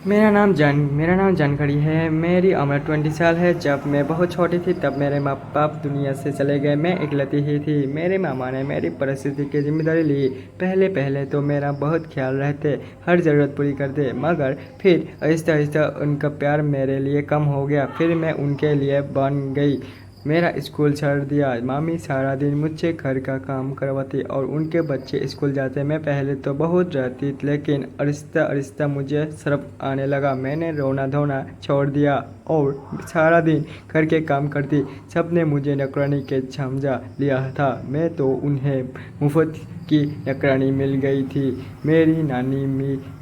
मेरा नाम जानकारी है। मेरी उम्र 20 साल है। जब मैं बहुत छोटी थी तब मेरे माँ बाप दुनिया से चले गए। मैं इकलौती ही थी। मेरे मामा ने मेरी परिस्थिति की जिम्मेदारी ली। पहले पहले तो मेरा बहुत ख्याल रखते, हर ज़रूरत पूरी करते, मगर फिर आहिस्ता आहिस्ता उनका प्यार मेरे लिए कम हो गया। फिर मैं उनके लिए बन गई। मेरा स्कूल छोड़ दिया। मामी सारा दिन मुझसे घर का काम करवाती और उनके बच्चे स्कूल जाते। मैं पहले तो बहुत डरती, लेकिन आहिस्ता आहिस्ता मुझे शर्म आने लगा। मैंने रोना धोना छोड़ दिया और सारा दिन घर के काम करती। सबने मुझे नौकरानी के समझा लिया था। मैं तो उन्हें मुफ्त की नौकरानी मिल गई थी। मेरी नानी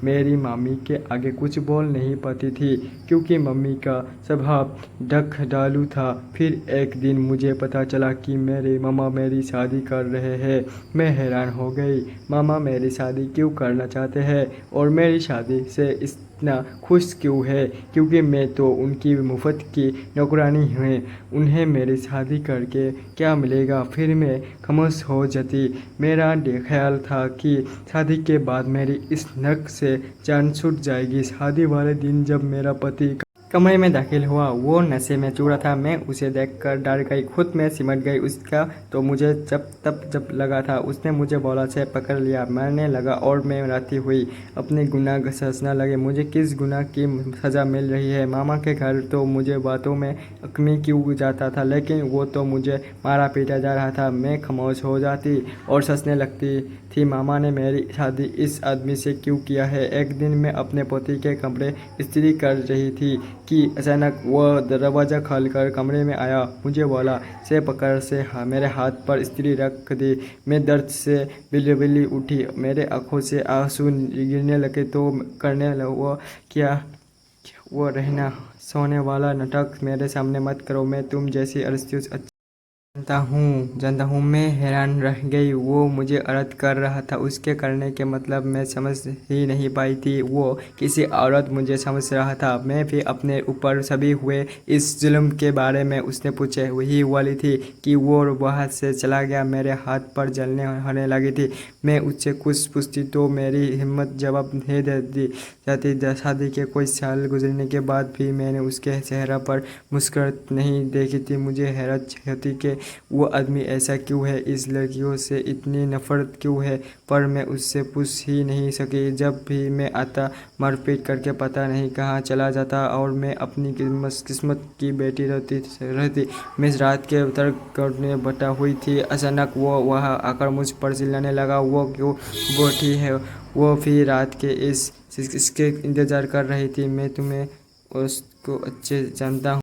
मेरी मामी के आगे कुछ बोल नहीं पाती थी, क्योंकि मम्मी का स्वभाव ढकढालू था। फिर एक दिन मुझे पता चला कि मेरे मामा मेरी शादी कर रहे हैं। मैं हैरान हो गई। मामा मेरी शादी क्यों करना चाहते हैं और मेरी शादी से इतना खुश क्यों है, क्योंकि मैं तो उनकी मुफ्त की नौकरानी हूँ। उन्हें मेरी शादी करके क्या मिलेगा। फिर मैं खामोश हो जाती। मेरा ख्याल था कि शादी के बाद मेरी इस नर्क से जान छूट जाएगी। शादी वाले दिन जब मेरा पति कमरे में दाखिल हुआ, वो नशे में चूरा था। मैं उसे देखकर डर गई, खुद में सिमट गई। उसका तो मुझे जब लगा था। उसने मुझे बोला से पकड़ लिया। मरने लगा और मैं राती हुई अपने गुनाह सोचने लगे। मुझे किस गुनाह की सज़ा मिल रही है। मामा के घर तो मुझे बातों में अकमी क्यों जाता था, लेकिन वो तो मुझे मारा पीटा जा रहा था। मैं खामोश हो जाती और सोचने लगती थी, मामा ने मेरी शादी इस आदमी से क्यों किया है। एक दिन मैं अपने पति के कपड़े इस्त्री कर रही थी कि अचानक वह दरवाज़ा खोलकर कमरे में आया। मुझे बोला से पकड़ से मेरे हाथ पर इस्त्री रख दी। मैं दर्द से बिल्ली उठी। मेरे आंखों से आंसू गिरने लगे। तो करने लगा वो क्या वो रहना सोने वाला नाटक मेरे सामने मत करो। मैं तुम जैसी अरस्तु जानता हूँ। मैं हैरान रह गई। वो मुझे अर्थ कर रहा था। उसके करने के मतलब मैं समझ ही नहीं पाई थी। वो किसी औरत मुझे समझ रहा था। मैं भी अपने ऊपर सभी हुए इस जुल्म के बारे में उसने पूछे वही वाली थी कि वो वहाँ से चला गया। मेरे हाथ पर जलने होने लगी थी। मैं उससे कुछ पूछती तो मेरी हिम्मत जवाब नहीं देती जाती। शादी के कुछ साल गुजरने के बाद भी मैंने उसके चेहरा पर मुस्कुराहट नहीं देखी थी। मुझे हैरत होती कि वो आदमी ऐसा क्यों है, इस लड़कियों से इतनी नफरत क्यों है, पर मैं उससे पूछ ही नहीं सकी। जब भी मैं आता मारपीट करके पता नहीं कहाँ चला जाता और मैं अपनी किस्मत की बेटी रहती। मैं रात के तर्क करने बटा हुई थी। अचानक वो वहाँ आकर मुझ पर चिल्लाने लगा, वो क्यों बैठी है। वो भी रात के इसके इंतज़ार कर रही थी। मैं तुम्हें उसको अच्छे जानता हूँ।